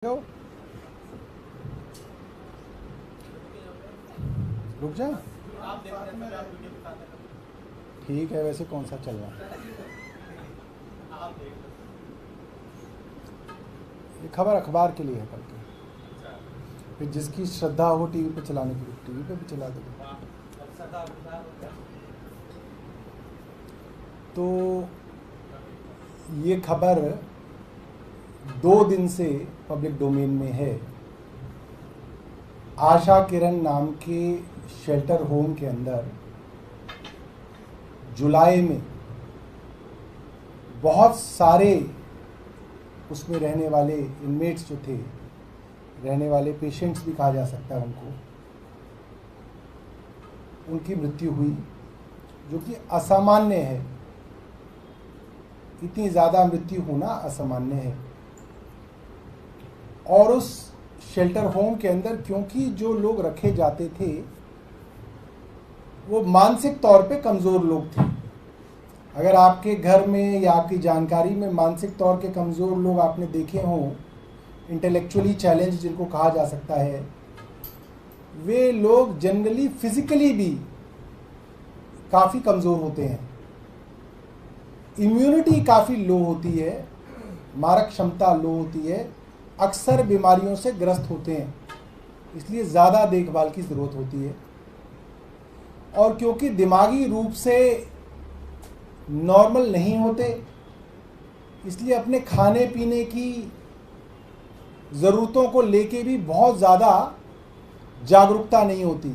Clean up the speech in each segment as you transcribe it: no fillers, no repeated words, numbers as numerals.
रुक जाए। ठीक है, वैसे कौन सा चल रहा है? ये खबर अखबार के लिए है कल की। फिर जिसकी श्रद्धा हो टीवी पे चलाने की, टीवी पे भी चला दो। तो ये खबर 2 दिन से पब्लिक डोमेन में है। आशा किरण नाम के शेल्टर होम के अंदर जुलाई में बहुत सारे उसमें रहने वाले इनमेट्स जो थे, रहने वाले पेशेंट्स भी कहा जा सकता है उनको, उनकी मृत्यु हुई, जो कि असामान्य है। इतनी ज़्यादा मृत्यु होना असामान्य है। और उस शेल्टर होम के अंदर क्योंकि जो लोग रखे जाते थे वो मानसिक तौर पे कमज़ोर लोग थे। अगर आपके घर में या आपकी जानकारी में मानसिक तौर के कमज़ोर लोग आपने देखे हों, इंटेलेक्चुअली चैलेंज जिनको कहा जा सकता है, वे लोग जनरली फिजिकली भी काफ़ी कमज़ोर होते हैं। इम्यूनिटी काफ़ी लो होती है, मारक क्षमता लो होती है, अक्सर बीमारियों से ग्रस्त होते हैं, इसलिए ज़्यादा देखभाल की ज़रूरत होती है। और क्योंकि दिमागी रूप से नॉर्मल नहीं होते, इसलिए अपने खाने पीने की ज़रूरतों को लेके भी बहुत ज़्यादा जागरूकता नहीं होती।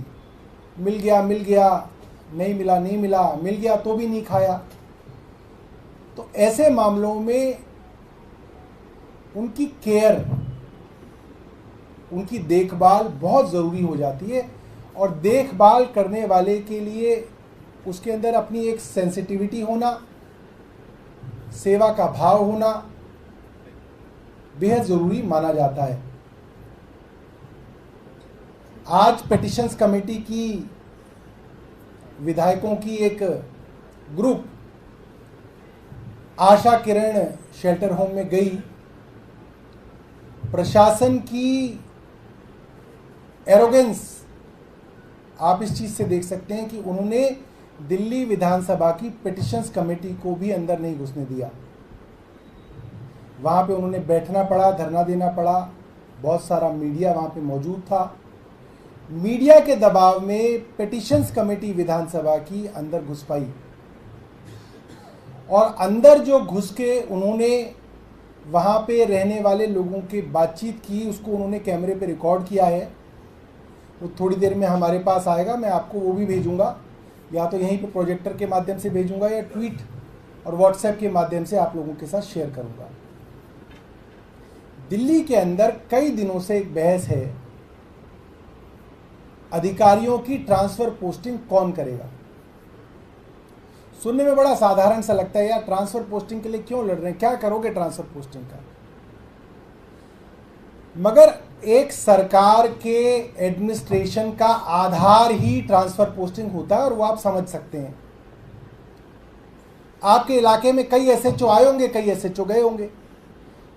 मिल गया, नहीं मिला, नहीं मिला, मिल गया तो भी नहीं खाया। तो ऐसे मामलों में उनकी केयर, उनकी देखभाल बहुत ज़रूरी हो जाती है। और देखभाल करने वाले के लिए उसके अंदर अपनी एक सेंसिटिविटी होना, सेवा का भाव होना बेहद ज़रूरी माना जाता है। आज पेटिशंस कमेटी की विधायकों की एक group Asha Kiran shelter home में गई। प्रशासन की एरोगेंस आप इस चीज़ से देख सकते हैं कि उन्होंने दिल्ली विधानसभा की पेटिशंस कमेटी को भी अंदर नहीं घुसने दिया। वहाँ पे उन्होंने बैठना पड़ा, धरना देना पड़ा। बहुत सारा मीडिया वहाँ पे मौजूद था। मीडिया के दबाव में पेटिशंस कमेटी विधानसभा की अंदर घुस पाई और अंदर जो घुस के उन्होंने वहाँ पे रहने वाले लोगों की बातचीत की, उसको उन्होंने कैमरे पे रिकॉर्ड किया है। वो थोड़ी देर में हमारे पास आएगा, मैं आपको वो भी भेजूंगा, या तो यहीं पे प्रोजेक्टर के माध्यम से भेजूंगा या ट्वीट और व्हाट्सएप के माध्यम से आप लोगों के साथ शेयर करूंगा। दिल्ली के अंदर कई दिनों से एक बहस है, अधिकारियों की ट्रांसफर पोस्टिंग कौन करेगा। सुनने में बड़ा साधारण सा लगता है, यार ट्रांसफर पोस्टिंग के लिए क्यों लड़ रहे हैं, क्या करोगे ट्रांसफर पोस्टिंग का। मगर एक सरकार के एडमिनिस्ट्रेशन का आधार ही ट्रांसफर पोस्टिंग होता है, और वो आप समझ सकते हैं। आपके इलाके में कई एसएचओ आए होंगे, कई एसएचओ गए होंगे,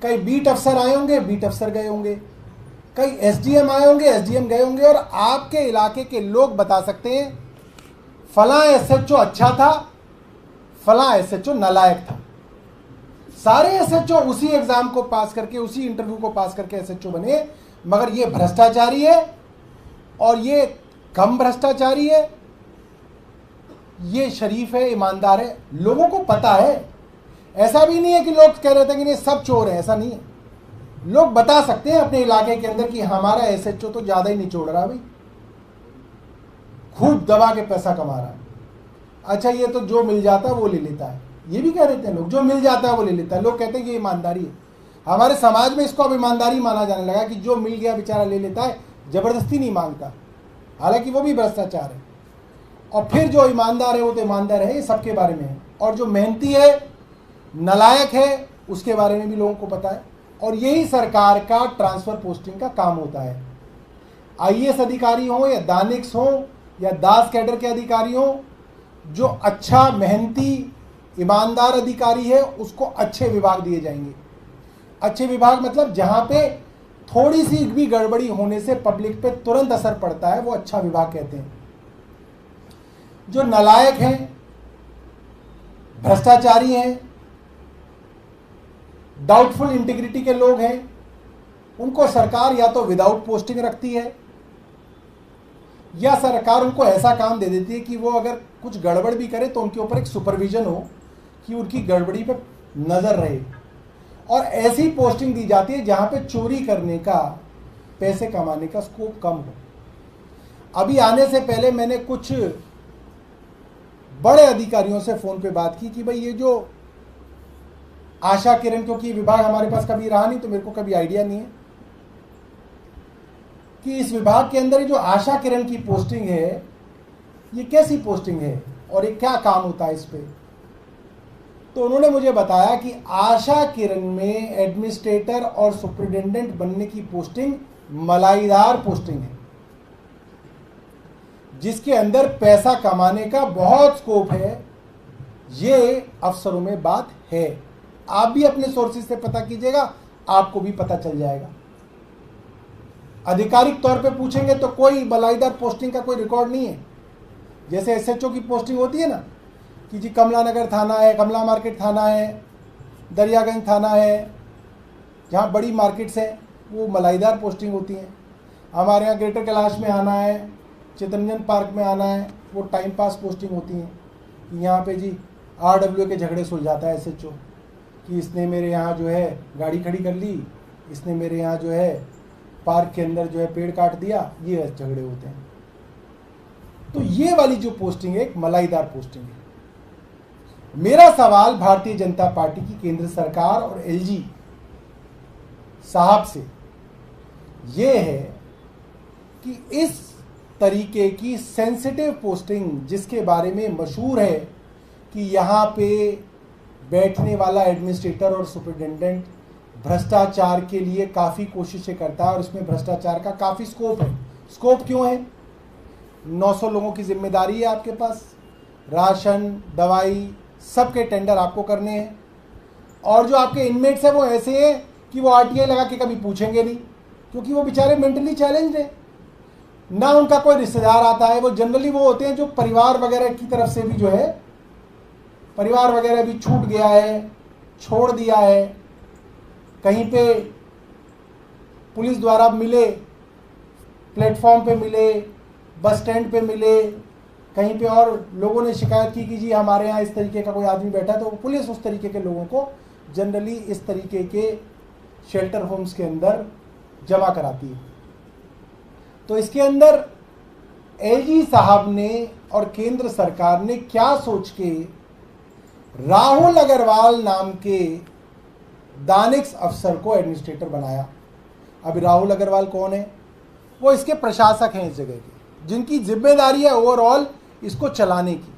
कई बीट अफसर आए होंगे, बीट अफसर गए होंगे, कई एसडीएम आए होंगे, एसडीएम गए होंगे। और आपके इलाके के लोग बता सकते हैं फलां एसएचओ अच्छा था, फलां एसएचओ नालायक था। सारे एसएचओ उसी एग्जाम को पास करके, उसी इंटरव्यू को पास करके एसएचओ बने, मगर ये भ्रष्टाचारी है और ये कम भ्रष्टाचारी है, ये शरीफ है, ईमानदार है। लोगों को पता है। ऐसा भी नहीं है कि लोग कह रहे थे कि ये सब चोर हैं, ऐसा नहीं है। लोग बता सकते हैं अपने इलाके के अंदर कि हमारा एसएचओ तो ज्यादा ही निचोड़ रहा भाई, खूब दबा के पैसा कमा रहा है। अच्छा, ये तो जो मिल जाता है वो ले लेता है, ये भी कह रहे थे लोग, जो मिल जाता है वो ले लेता है। लोग कहते हैं कि ये ईमानदारी है। हमारे समाज में इसको अब ईमानदारी माना जाने लगा कि जो मिल गया बेचारा ले लेता है, जबरदस्ती नहीं मांगता, हालांकि वो भी भ्रष्टाचार है। और फिर जो ईमानदार है वो तो ईमानदार है, ये सबके बारे में है। और जो मेहनती है, नालायक है, उसके बारे में भी लोगों को पता है। और यही सरकार का ट्रांसफर पोस्टिंग का काम होता है। आईएएस अधिकारी हो या दानिक्स हो या दास कैडर के अधिकारी हो, जो अच्छा मेहनती ईमानदार अधिकारी है उसको अच्छे विभाग दिए जाएंगे। अच्छे विभाग मतलब जहां पे थोड़ी सी भी गड़बड़ी होने से पब्लिक पे तुरंत असर पड़ता है, वो अच्छा विभाग कहते हैं। जो नालायक हैं, भ्रष्टाचारी हैं, डाउटफुल इंटीग्रिटी के लोग हैं, उनको सरकार या तो विदाउट पोस्टिंग रखती है या सरकार उनको ऐसा काम दे देती है कि वो अगर कुछ गड़बड़ भी करे तो उनके ऊपर एक सुपरविजन हो कि उनकी गड़बड़ी पे नजर रहे, और ऐसी पोस्टिंग दी जाती है जहां पे चोरी करने का, पैसे कमाने का स्कोप कम हो। अभी आने से पहले मैंने कुछ बड़े अधिकारियों से फोन पे बात की कि भाई ये जो आशा किरण, क्योंकि विभाग हमारे पास कभी रहा नहीं तो मेरे को कभी आइडिया नहीं है कि इस विभाग के अंदर ये जो आशा किरण की पोस्टिंग है ये कैसी पोस्टिंग है और ये क्या काम होता है इस पे। तो उन्होंने मुझे बताया कि आशा किरण में एडमिनिस्ट्रेटर और सुपरिटेंडेंट बनने की पोस्टिंग मलाईदार पोस्टिंग है, जिसके अंदर पैसा कमाने का बहुत स्कोप है। ये अफसरों में बात है, आप भी अपने सोर्सेज से पता कीजिएगा, आपको भी पता चल जाएगा। आधिकारिक तौर पे पूछेंगे तो कोई मलाईदार पोस्टिंग का कोई रिकॉर्ड नहीं है। जैसे एसएचओ की पोस्टिंग होती है ना कि जी कमला नगर थाना है, कमला मार्केट थाना है, दरियागंज थाना है, जहाँ बड़ी मार्केट्स हैं वो मलाईदार पोस्टिंग होती हैं। हमारे यहाँ ग्रेटर कैलाश में आना है, चितरंजन पार्क में आना है, वो टाइम पास पोस्टिंग होती हैं। यहाँ पे जी RWA के झगड़े सुलझाता है एसएचओ कि इसने मेरे यहाँ जो है गाड़ी खड़ी कर ली, इसने मेरे यहाँ जो है पार्क के अंदर जो है पेड़ काट दिया, ये झगड़े होते हैं। तो ये वाली जो पोस्टिंग है एक मलाईदार पोस्टिंग है। मेरा सवाल भारतीय जनता पार्टी की केंद्र सरकार और एलजी साहब से ये है कि इस तरीके की सेंसिटिव पोस्टिंग जिसके बारे में मशहूर है कि यहाँ पे बैठने वाला एडमिनिस्ट्रेटर और सुपरिटेंडेंट भ्रष्टाचार के लिए काफ़ी कोशिशें करता है और इसमें भ्रष्टाचार का काफ़ी स्कोप है। स्कोप क्यों है? 900 लोगों की जिम्मेदारी है आपके पास, राशन, दवाई, सबके टेंडर आपको करने हैं, और जो आपके इनमेट्स हैं वो ऐसे हैं कि वो RTI लगा के कभी पूछेंगे नहीं, क्योंकि वो बेचारे मेंटली चैलेंज्ड है, ना उनका कोई रिश्तेदार आता है। वो जनरली वो होते हैं जो परिवार वगैरह की तरफ से भी जो है, परिवार वगैरह भी छूट गया है, छोड़ दिया है, कहीं पे पुलिस द्वारा मिले, प्लेटफॉर्म पे मिले, बस स्टैंड पे मिले, कहीं पे और लोगों ने शिकायत की कि जी हमारे यहाँ इस तरीके का कोई आदमी बैठा, तो पुलिस उस तरीके के लोगों को जनरली इस तरीके के शेल्टर होम्स के अंदर जमा कराती है। तो इसके अंदर एलजी साहब ने और केंद्र सरकार ने क्या सोच के राहुल अग्रवाल नाम के दानिश अफसर को एडमिनिस्ट्रेटर बनाया। अभी राहुल अग्रवाल कौन है? वो इसके प्रशासक हैं इस जगह के, जिनकी जिम्मेदारी है ओवरऑल इसको चलाने की।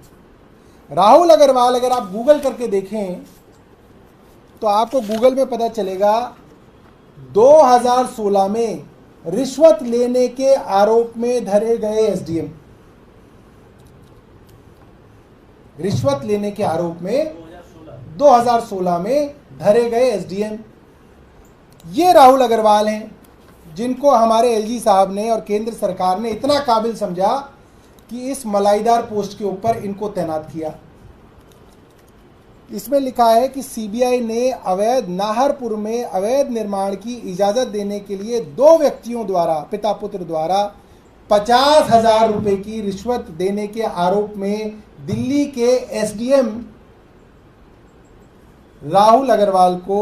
राहुल अग्रवाल अगर आप गूगल करके देखें तो आपको गूगल में पता चलेगा 2016 में रिश्वत लेने के आरोप में धरे गए एसडीएम, रिश्वत लेने के आरोप में 2016 में धरे गए एसडीएम ये राहुल अग्रवाल हैं, जिनको हमारे एलजी साहब ने और केंद्र सरकार ने इतना काबिल समझा कि इस मलाईदार पोस्ट के ऊपर इनको तैनात किया। इसमें लिखा है कि सीबीआई ने अवैध नाहरपुर में अवैध निर्माण की इजाजत देने के लिए 2 व्यक्तियों द्वारा, पिता पुत्र द्वारा 50,000 रुपए की रिश्वत देने के आरोप में दिल्ली के एसडीएम राहुल अग्रवाल को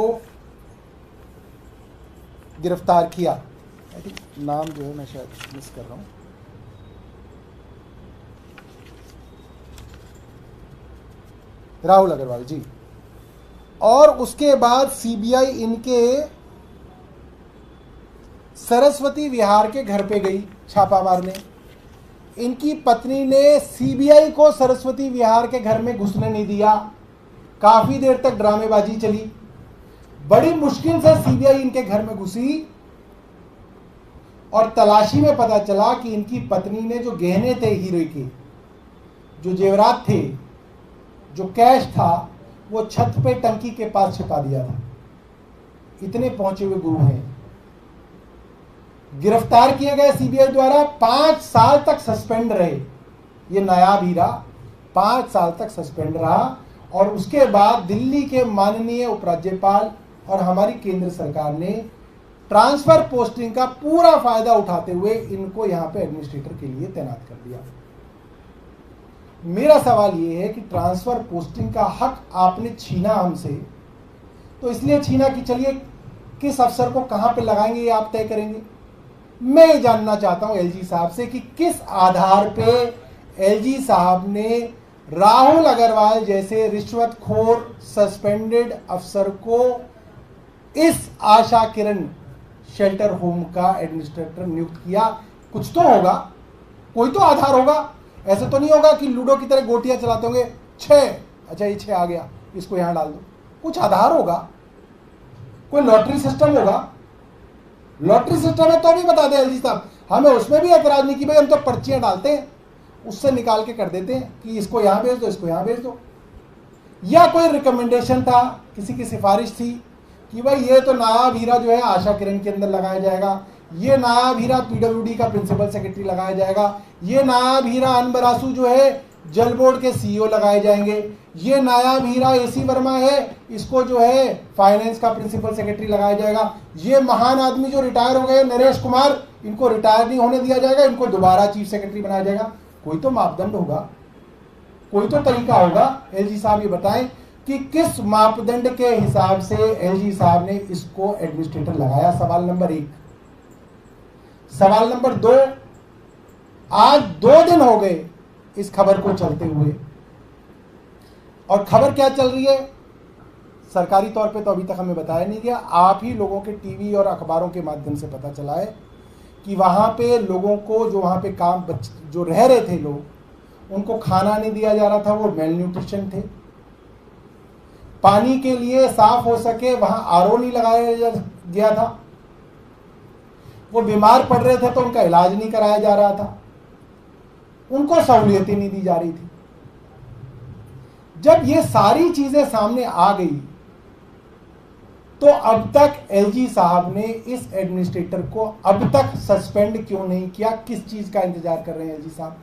गिरफ्तार किया। आई थिंक नाम जो है मैं शायद मिस कर रहा हूं, राहुल अग्रवाल जी। और उसके बाद सीबीआई इनके सरस्वती विहार के घर पे गई छापा मारने। इनकी पत्नी ने सीबीआई को सरस्वती विहार के घर में घुसने नहीं दिया, काफी देर तक ड्रामेबाजी चली। बड़ी मुश्किल से सीबीआई इनके घर में घुसी और तलाशी में पता चला कि इनकी पत्नी ने जो गहने थे हीरे के, जो जेवरात थे, जो कैश था, वो छत पे टंकी के पास छिपा दिया था। इतने पहुंचे हुए गुरु हैं। गिरफ्तार किए गए सीबीआई द्वारा, 5 साल तक सस्पेंड रहे। ये नायाब हीरा 5 साल तक सस्पेंड रहा और उसके बाद दिल्ली के माननीय उपराज्यपाल और हमारी केंद्र सरकार ने ट्रांसफर पोस्टिंग का पूरा फायदा उठाते हुए इनको यहां पे एडमिनिस्ट्रेटर के लिए तैनात कर दिया। मेरा सवाल यह है कि ट्रांसफर पोस्टिंग का हक आपने छीना हमसे, तो इसलिए छीना कि चलिए किस अफसर को कहां पे लगाएंगे ये आप तय करेंगे। मैं ये जानना चाहता हूं एलजी साहब से कि किस आधार पे एलजी साहब ने राहुल अग्रवाल जैसे रिश्वतखोर सस्पेंडेड अफसर को इस आशा किरण शेल्टर होम का एडमिनिस्ट्रेटर नियुक्त किया। कुछ तो होगा, कोई तो आधार होगा। ऐसे तो नहीं होगा कि लूडो की तरह गोटियां चलाते होंगे, 6, अच्छा ये 6 आ गया, इसको यहां डाल दो। कुछ आधार होगा, कोई लॉटरी सिस्टम होगा। लॉटरी सिस्टम है तो भी बता दें एलजी साहब, हमें उसमें भी एतराज नहीं कि भाई हम तो पर्चियां डालते हैं, उससे निकाल के कर देते हैं कि इसको यहां भेज दो, इसको यहां भेज दो। या कोई रिकमेंडेशन था, किसी की सिफारिश थी कि भाई ये तो नायाब हीरा जो है आशा किरण के अंदर लगाया जाएगा, ये नायाब हीरा पीडब्ल्यूडी का प्रिंसिपल सेक्रेटरी लगाया जाएगा, ये नायाब हीरा अनबरासू जो है जल बोर्ड के सीईओ लगाए जाएंगे, ये नायाब हीरा एसी वर्मा है, इसको जो है फाइनेंस का प्रिंसिपल सेक्रेटरी लगाया जाएगा, ये महान आदमी जो रिटायर हो गए नरेश कुमार, इनको रिटायर नहीं होने दिया जाएगा, इनको दोबारा चीफ सेक्रेटरी बनाया जाएगा। कोई तो मापदंड होगा, कोई तो तरीका होगा। एलजी साहब ये बताएं कि किस मापदंड के हिसाब से एलजी साहब ने इसको एडमिनिस्ट्रेटर लगाया। सवाल नंबर 1। सवाल नंबर 2, आज 2 दिन हो गए इस खबर को चलते हुए, और खबर क्या चल रही है सरकारी तौर पे तो अभी तक हमें बताया नहीं गया। आप ही लोगों के टीवी और अखबारों के माध्यम से पता चला है कि वहां पे लोगों को जो वहां पे काम जो रह रहे थे लोग, उनको खाना नहीं दिया जा रहा था, वो मेल न्यूट्रिशन थे। पानी के लिए साफ हो सके वहां आरओ नहीं लगाया गया था, वो बीमार पड़ रहे थे तो उनका इलाज नहीं कराया जा रहा था, उनको सहूलियतें नहीं दी जा रही थी। जब ये सारी चीजें सामने आ गई तो अब तक एलजी साहब ने इस एडमिनिस्ट्रेटर को अब तक सस्पेंड क्यों नहीं किया? किस चीज का इंतजार कर रहे हैं एलजी साहब?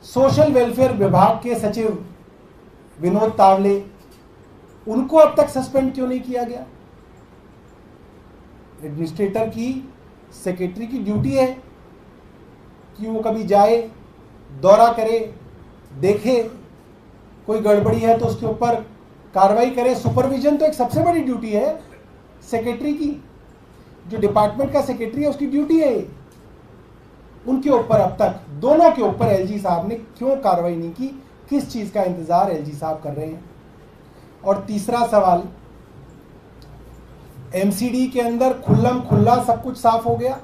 सोशल वेलफेयर विभाग के सचिव विनोद तावले, उनको अब तक सस्पेंड क्यों नहीं किया गया? एडमिनिस्ट्रेटर की सेक्रेटरी की ड्यूटी है कि वो कभी जाए, दौरा करे, देखे, कोई गड़बड़ी है तो उसके ऊपर कार्रवाई करे। सुपरविजन तो एक सबसे बड़ी ड्यूटी है सेक्रेटरी की, जो डिपार्टमेंट का सेक्रेटरी है उसकी ड्यूटी है। उनके ऊपर अब तक, दोनों के ऊपर एलजी साहब ने क्यों कार्रवाई नहीं की? किस चीज का इंतजार एलजी साहब कर रहे हैं? और तीसरा सवाल, एमसीडी के अंदर खुल्लम खुल्ला सब कुछ साफ हो गया।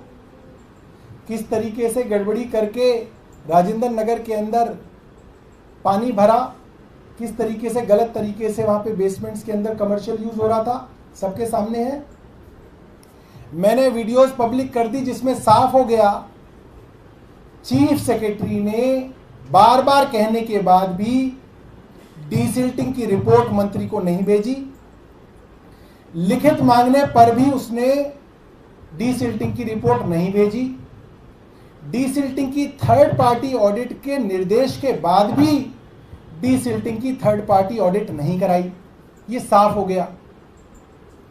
किस तरीके से गड़बड़ी करके राजेंद्र नगर के अंदर पानी भरा, किस तरीके से गलत तरीके से वहां पे बेसमेंट्स के अंदर कमर्शियल यूज हो रहा था, सबके सामने है। मैंने वीडियोस पब्लिक कर दी जिसमें साफ हो गया चीफ सेक्रेटरी ने बार बार कहने के बाद भी डीसिल्टिंग की रिपोर्ट मंत्री को नहीं भेजी, लिखित मांगने पर भी उसने डीसिल्टिंग की रिपोर्ट नहीं भेजी, डीसिल्टिंग की थर्ड पार्टी ऑडिट के निर्देश के बाद भी डीसिल्टिंग की थर्ड पार्टी ऑडिट नहीं कराई। ये साफ हो गया।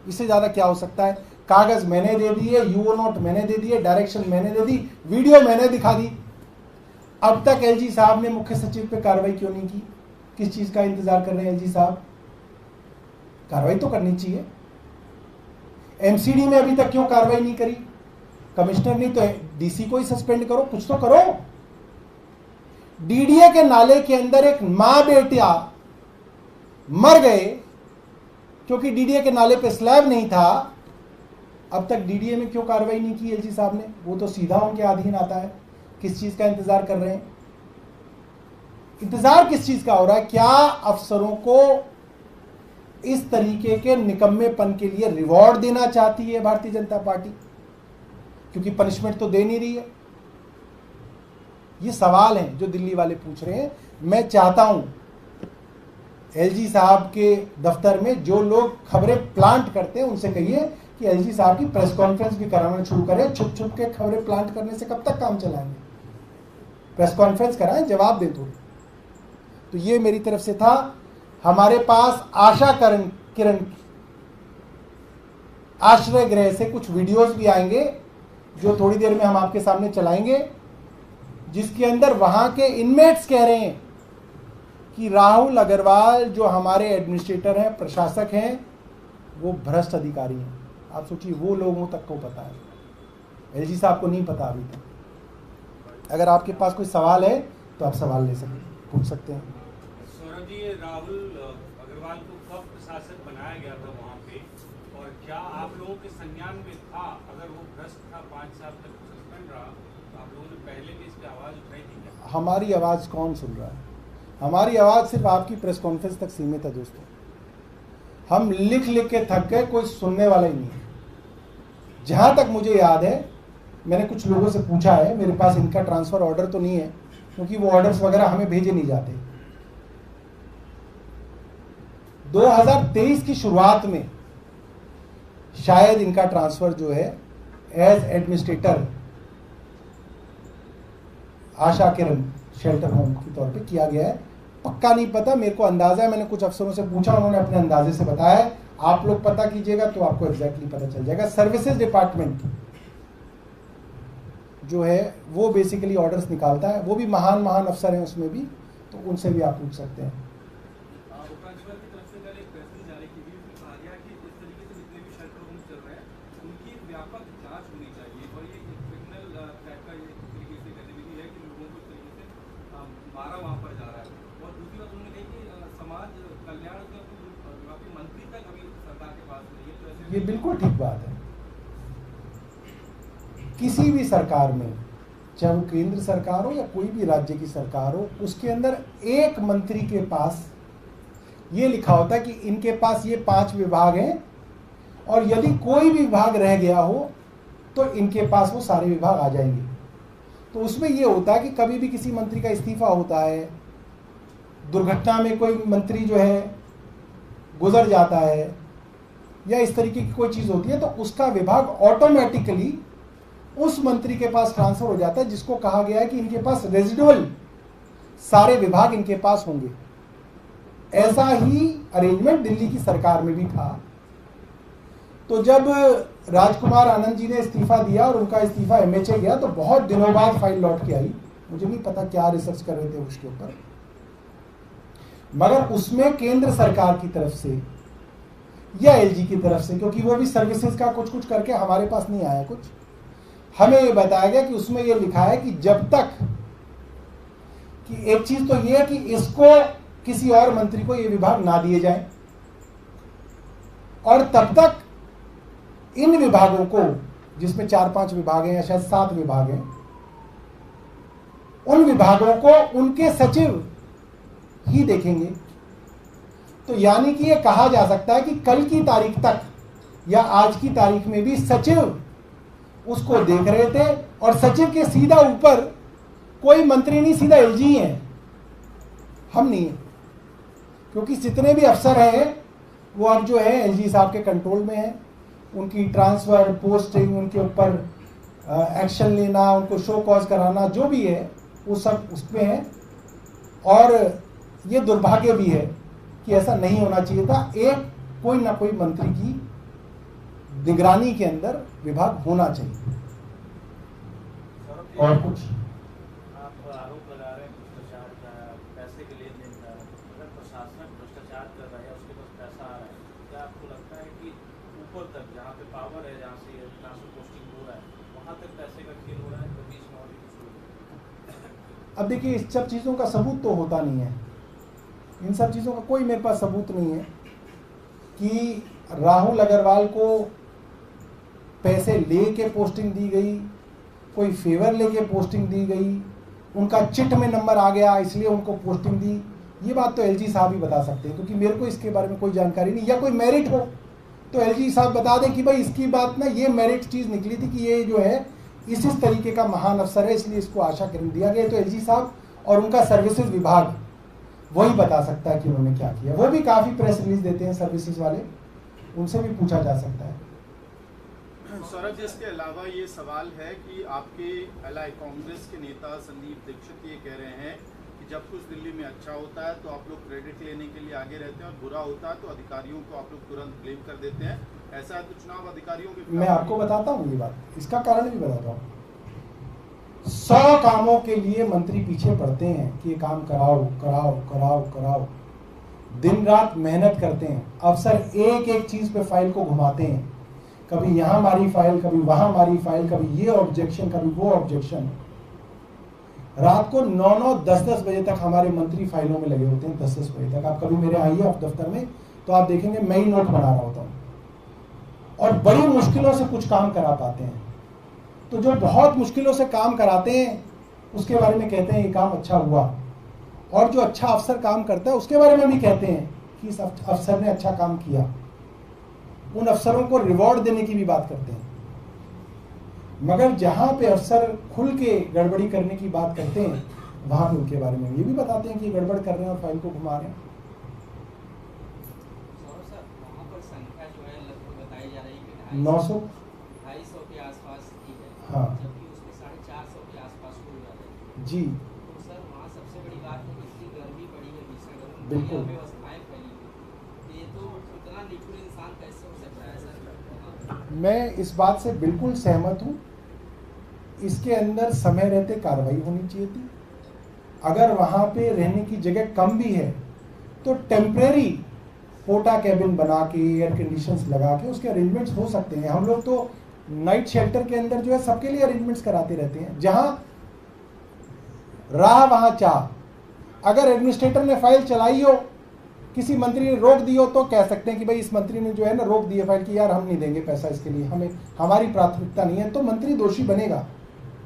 इससे ज्यादा क्या हो सकता है? कागज मैंने दे दिए, यूओ नोट मैंने दे दिए, डायरेक्शन मैंने दे दी, वीडियो मैंने दिखा दी। अब तक एलजी साहब ने मुख्य सचिव पे कार्रवाई क्यों नहीं की? किस चीज का इंतजार कर रहे हैं एलजी साहब? कार्रवाई तो करनी चाहिए। एमसीडी में अभी तक क्यों कार्रवाई नहीं करी? कमिश्नर नहीं तो डीसी को ही सस्पेंड करो, कुछ तो करो। डीडीए के नाले के अंदर एक मां बेटिया मर गए क्योंकि डीडीए के नाले पे स्लैब नहीं था। अब तक डीडीए में क्यों कार्रवाई नहीं की एलजी साहब ने? वो तो सीधा उनके अधीन आता है। किस चीज का इंतजार कर रहे हैं? इंतजार किस चीज का हो रहा है? क्या अफसरों को इस तरीके के निकम्मेपन के लिए रिवॉर्ड देना चाहती है भारतीय जनता पार्टी? क्योंकि पनिशमेंट तो दे नहीं रही है। ये सवाल हैं जो दिल्ली वाले पूछ रहे हैं। मैं चाहता हूं एलजी साहब के दफ्तर में जो लोग खबरें प्लांट करते हैं उनसे कहिए कि एलजी साहब की प्रेस कॉन्फ्रेंस भी कराना शुरू करें। छुप छुप के खबरें प्लांट करने से कब तक काम चलाएंगे? प्रेस कॉन्फ्रेंस कराएं, जवाब दे थोड़ी। तो ये मेरी तरफ से था। हमारे पास आशा किरण आश्रय गृह से कुछ वीडियोस भी आएंगे जो थोड़ी देर में हम आपके सामने चलाएंगे, जिसके अंदर वहां के इनमेट्स कह रहे हैं कि राहुल अग्रवाल जो हमारे एडमिनिस्ट्रेटर हैं, प्रशासक हैं, वो भ्रष्ट अधिकारी हैं। आप सोचिए, वो लोगों तक को पता है, एलजी साहब को नहीं पता अभी तक। अगर आपके पास कोई सवाल है तो आप सवाल ले सकते, पूछ सकते हैं। सौरभ जी, राहुल अग्रवाल को कब प्रशासक बनाया गया था वहाँ पे, और क्या आप लोगों के संज्ञान में था? अगर वो भ्रष्ट था, 5 साल तक सस्पेंड रहा, तो आप लोगों ने पहले भी इसकी आवाज़ उठाई थी क्या? हमारी आवाज़ कौन सुन रहा है? हमारी आवाज़ सिर्फ आपकी प्रेस कॉन्फ्रेंस तक सीमित है दोस्तों। हम लिख लिख के थक गए, कोई सुनने वाला ही नहीं है। जहाँ तक मुझे याद है, मैंने कुछ लोगों से पूछा है, मेरे पास इनका ट्रांसफ़र ऑर्डर तो नहीं है, क्योंकि वो ऑर्डर्स वगैरह हमें भेजे नहीं जाते। 2023 की शुरुआत में शायद इनका ट्रांसफ़र जो है as administrator Asha Kiran shelter home के तौर पे किया गया है। पक्का नहीं पता, मेरे को अंदाज़ा है, मैंने कुछ अफसरों से पूछा, उन्होंने अपने अंदाजे से बताया है। आप लोग पता कीजिएगा तो आपको एग्जैक्टली पता चल जाएगा। सर्विसेज डिपार्टमेंट जो है वो बेसिकली ऑर्डर्स निकालता है, वो भी महान महान अफसर हैं उसमें भी, तो उनसे भी आप पूछ सकते हैं। ये बिल्कुल ठीक बात है। किसी भी सरकार में, चाहे वो केंद्र सरकार हो या कोई भी राज्य की सरकार हो, उसके अंदर एक मंत्री के पास ये लिखा होता है कि इनके पास ये 5 विभाग हैं, और यदि कोई भी विभाग रह गया हो तो इनके पास वो सारे विभाग आ जाएंगे। तो उसमें ये होता है कि कभी भी किसी मंत्री का इस्तीफा होता है, दुर्घटना में कोई मंत्री जो है गुजर जाता है, या इस तरीके की कोई चीज़ होती है, तो उसका विभाग ऑटोमेटिकली उस मंत्री के पास ट्रांसफर हो जाता है, जिसको कहा गया है कि इनके पास रेजिडुअल सारे विभाग इनके पास होंगे। ऐसा ही अरेंजमेंट दिल्ली की सरकार में भी था। तो जब राजकुमार आनंद जी ने इस्तीफा दिया और उनका इस्तीफा एमएचए गया, तो बहुत दिनों बाद फाइल लौट के आई। मुझे नहीं पता क्या रिसर्च कर रहे थे उसके ऊपर, मगर उसमें केंद्र सरकार की तरफ से या एलजी की तरफ से, क्योंकि वो भी सर्विसेज का कुछ कुछ करके हमारे पास नहीं आया कुछ, हमें ये बताया गया कि उसमें ये लिखा है कि जब तक कि एक चीज तो ये है कि इसको किसी और मंत्री को ये विभाग ना दिए जाए, और तब तक इन विभागों को, जिसमें 4-5 विभाग हैं या शायद 7 विभाग हैं, उन विभागों को उनके सचिव ही देखेंगे। तो यानी कि ये कहा जा सकता है कि कल की तारीख तक या आज की तारीख में भी सचिव उसको देख रहे थे, और सचिव के सीधा ऊपर कोई मंत्री नहीं, सीधा एलजी है, हम नहीं है। क्योंकि जितने भी अफसर हैं वो अब जो है एलजी साहब के कंट्रोल में है। उनकी ट्रांसफर, पोस्टिंग, उनके ऊपर एक्शन लेना, उनको शो कॉज कराना, जो भी है वो सब उसमें है। और ये दुर्भाग्य भी है कि ऐसा नहीं होना चाहिए था। एक कोई ना कोई मंत्री की निगरानी के अंदर विभाग होना चाहिए। और कुछ आप आरोप लगा रहे हैं भ्रष्टाचार का, पैसे के लेन देन का। अगर प्रशासन भ्रष्टाचार कर रहा है, उसके पास पैसा आ रहा है, क्या आपको लगता है कि ऊपर तक जहाँ पे पावर है, जहाँ से ट्रांसफर पोस्टिंग हो रहा है, वहाँ तक पैसे का खेल हो रहा है, तो बीच में और भी कुछ हो रहा है? अब देखिए, इस सब चीज़ों का सबूत तो होता नहीं है। इन सब चीज़ों का कोई मेरे पास सबूत नहीं है कि राहुल अग्रवाल को पैसे लेके पोस्टिंग दी गई, कोई फेवर लेके पोस्टिंग दी गई, उनका चिट में नंबर आ गया इसलिए उनको पोस्टिंग दी। ये बात तो एलजी साहब ही बता सकते हैं, क्योंकि मेरे को इसके बारे में कोई जानकारी नहीं। या कोई मेरिट हो तो एलजी साहब बता दें कि भाई इसकी बात ना, ये मेरिट चीज़ निकली थी कि ये जो है इस तरीके का महान अफसर है, इसलिए इसको आशा किरण दिया गया। तो एलजी साहब और उनका सर्विसेज विभाग वही बता सकता है कि उन्होंने क्या किया। वो भी काफ़ी प्रेस रिलीज देते हैं सर्विसेज वाले, उनसे भी पूछा जा सकता है। सौरभ जी, इसके अलावा ये सवाल है कि आपके एलआई कांग्रेस के नेता संदीप दीक्षित ये कह रहे हैं कि जब कुछ दिल्ली में अच्छा होता है तो आप लोग क्रेडिट लेने के लिए आगे रहते हैं और बुरा होता है तो अधिकारियों को आप लोग तुरंत ब्लेम कर देते हैं। ऐसा है तो चुनाव अधिकारियों के मैं आपको बताता हूँ ये बात, इसका कारण भी बताता हूँ। 100 कामों के लिए मंत्री पीछे पड़ते हैं कि ये काम कराओ कराओ कराओ कराओ, दिन रात मेहनत करते हैं। अफसर एक एक चीज पे फाइल को घुमाते हैं, कभी यहाँ मारी फाइल, कभी वहां मारी फाइल, कभी ये ऑब्जेक्शन, कभी वो ऑब्जेक्शन। रात को 9-9, 10-10 बजे तक हमारे मंत्री फाइलों में लगे होते हैं, 10-10 बजे तक। आप कभी मेरे आइए आप दफ्तर में तो आप देखेंगे मैं ही नोट बना रहा होता हूँ, और बड़ी मुश्किलों से कुछ काम करा पाते हैं। तो जो बहुत मुश्किलों से काम कराते हैं उसके बारे में कहते हैं ये काम अच्छा हुआ, और जो अच्छा अफसर काम करता है उसके बारे में भी कहते हैं कि इस अफसर ने अच्छा काम किया। उन अफसरों को रिवॉर्ड देने की भी बात करते हैं। मगर जहां पे अफसर खुल के गड़बड़ी करने की बात करते हैं वहां पे उनके बारे में ये भी बताते हैं कि गड़बड़ कर रहे हैं और फाइल को घुमा रहे हैं। वहाँ पर संख्या जो है लगभग बताई जा रही है 900 250 के आसपास की है, हाँ। जबकि उसमें 450 के आसपास हो रहा है। जी तो सर वहाँ सबसे बड़ी बात है कि इतनी गर्मी पड़ी है, भीषण गर्मी, बिल्कुल। व्यवस्थाएं फैली हुई, ये तो इतना निपुण इंसान कैसे हो सकता है सर? मैं इस बात से बिल्कुल सहमत हूँ। इसके अंदर समय रहते कार्रवाई होनी चाहिए थी। अगर वहाँ पे रहने की जगह कम भी है तो टेम्परेरी पोटा कैबिन बना के एयर कंडीशंस लगा के उसके अरेंजमेंट्स हो सकते हैं। हम लोग तो नाइट शेल्टर के अंदर जो है सबके लिए अरेंजमेंट्स कराते रहते हैं। जहां राह वहां चाह। अगर एडमिनिस्ट्रेटर ने फाइल चलाई हो, किसी मंत्री ने रोक दी हो, तो कह सकते हैं कि भाई इस मंत्री ने जो है ना रोक दी है फाइल की, यार हम नहीं देंगे पैसा इसके लिए, हमें हमारी प्राथमिकता नहीं है, तो मंत्री दोषी बनेगा।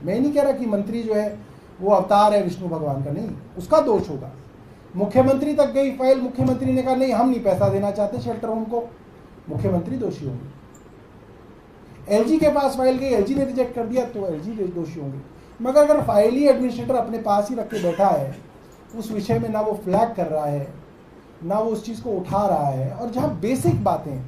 मैं नहीं कह रहा कि मंत्री जो है वो अवतार है विष्णु भगवान का, नहीं, उसका दोष होगा। मुख्यमंत्री तक गई फाइल, मुख्यमंत्री ने कहा नहीं हम नहीं पैसा देना चाहते शेल्टर होम को, मुख्यमंत्री दोषी होंगे। एलजी के पास फाइल गई, एलजी ने रिजेक्ट कर दिया तो एलजी दोषी होंगे। मगर अगर फाइल ही एडमिनिस्ट्रेटर अपने पास ही रख के बैठा है, उस विषय में ना वो फ्लैग कर रहा है, ना वो उस चीज को उठा रहा है, और जहां बेसिक बातें,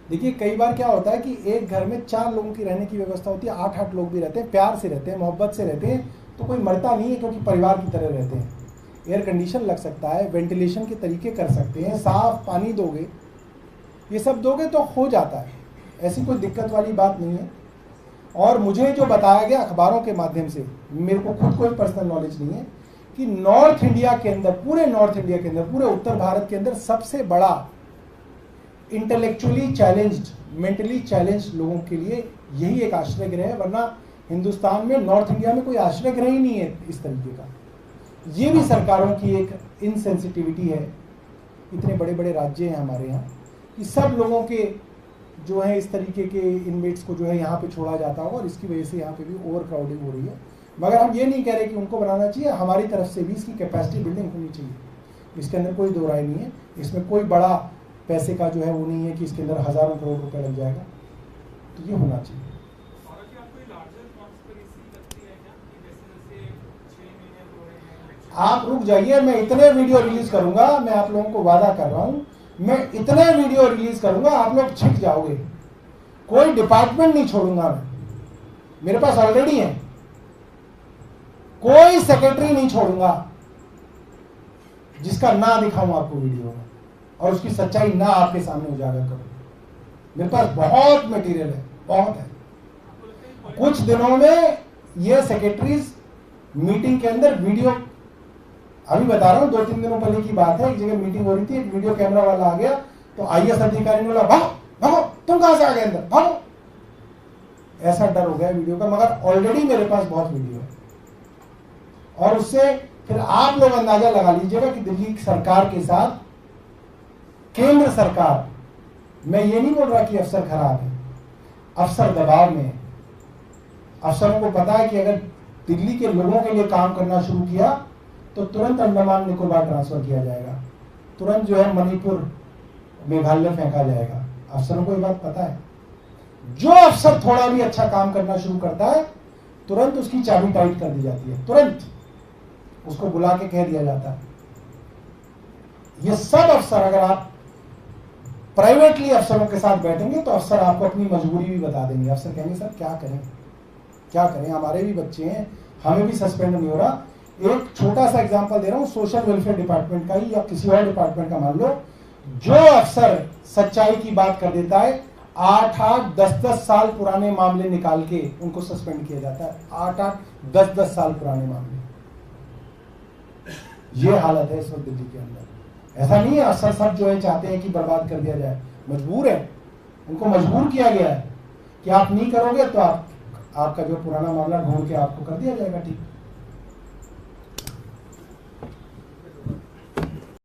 देखिए कई बार क्या होता है कि एक घर में 4 लोगों की रहने की व्यवस्था होती है, 8-8 लोग भी रहते हैं, प्यार से रहते हैं, मोहब्बत से रहते हैं, तो कोई मरता नहीं है क्योंकि परिवार की तरह रहते हैं। एयर कंडीशन लग सकता है, वेंटिलेशन के तरीके कर सकते हैं, साफ पानी दोगे, ये सब दोगे तो हो जाता है, ऐसी कोई दिक्कत वाली बात नहीं है। और मुझे जो बताया गया अखबारों के माध्यम से, मेरे को खुद कोई पर्सनल नॉलेज नहीं है, कि नॉर्थ इंडिया के अंदर, पूरे नॉर्थ इंडिया के अंदर, पूरे उत्तर भारत के अंदर सबसे बड़ा इंटेलेक्चुअली चैलेंज्ड, मेंटली चैलेंज्ड लोगों के लिए यही एक आश्रय गृह है। वरना हिंदुस्तान में, नॉर्थ इंडिया में कोई आश्रय गृह ही नहीं है इस तरीके का। ये भी सरकारों की एक इनसेंसिटिविटी है। इतने बड़े बड़े राज्य हैं हमारे यहाँ कि सब लोगों के जो है इस तरीके के इनमेट्स को जो है यहाँ पे छोड़ा जाता होगा, और इसकी वजह से यहाँ पे भी ओवर क्राउडिंग हो रही है। मगर हम ये नहीं कह रहे कि उनको बनाना चाहिए, हमारी तरफ से भी इसकी कैपेसिटी बिल्डिंग होनी चाहिए, इसके अंदर कोई दो राय नहीं है। इसमें कोई बड़ा पैसे का जो है वो नहीं है कि इसके अंदर हजारों करोड़ रुपए लग जाएगा, तो ये होना चाहिए। आप रुक जाइए, मैं इतने वीडियो रिलीज करूंगा, मैं आप लोगों को वादा कर रहा हूं, मैं इतने वीडियो रिलीज करूंगा आप लोग छिक जाओगे। कोई डिपार्टमेंट नहीं छोड़ूंगा मैं, मेरे पास ऑलरेडी है। कोई सेक्रेटरी नहीं छोड़ूंगा जिसका ना दिखाऊं आपको वीडियो में, और उसकी सच्चाई ना आपके सामने उजागर करूं। मेरे पास बहुत मटेरियल है, बहुत है। कुछ दिनों में ये सेक्रेटरीज मीटिंग के अंदर वीडियो, अभी बता रहा हूं, 2-3 दिनों पहले की बात है, एक जगह मीटिंग हो रही थी, एक वीडियो कैमरा वाला आ गया, तो आईएएस अधिकारी ने बोला भागो भागो, तुम कहां से आ गए अंदर, भागो। ऐसा डर हो गया वीडियो का। मगर ऑलरेडी मेरे पास बहुत वीडियो है, और उससे फिर आप लोग अंदाजा लगा लीजिएगा कि दिल्ली सरकार के साथ केंद्र सरकार, मैं ये नहीं बोल रहा कि अफसर खराब है, अफसर दबाव में है। अफसरों को पता है कि अगर दिल्ली के लोगों के लिए काम करना शुरू किया तो तुरंत अंडमान निकोबार ट्रांसफर किया जाएगा, तुरंत जो है मणिपुर मेघालय फेंका जाएगा। अफसरों को ये बात पता है। जो अफसर थोड़ा भी अच्छा काम करना शुरू करता है तुरंत उसकी चाबी टाइट कर दी जाती है, तुरंत उसको बुला के कह दिया जाता है। ये सब अफसर, अगर आप प्राइवेटली अफसरों के साथ बैठेंगे तो अफसर आपको अपनी मजबूरी भी बता देंगे। अफसर कहेंगे सर क्या करें, क्या करें, हमारे भी बच्चे हैं, हमें भी सस्पेंड नहीं हो रहा। एक छोटा सा एग्जांपल दे रहा हूं, सोशल वेलफेयर डिपार्टमेंट का ही या किसी और डिपार्टमेंट का मान लो, जो अफसर सच्चाई की बात कर देता है 8-8, 10-10 साल पुराने मामले निकाल के उनको सस्पेंड किया जाता है। 8-8, 10-10 साल पुराने मामले, ये हालत है इस वक्त दिल्ली के अंदर। ऐसा नहीं है अफसर सब जो है चाहते हैं कि बर्बाद कर दिया जाए, मजबूर है, उनको मजबूर किया गया है कि आप नहीं करोगे तो आपका जो पुराना मामला ढूंढ के आपको कर दिया जाएगा ठीक।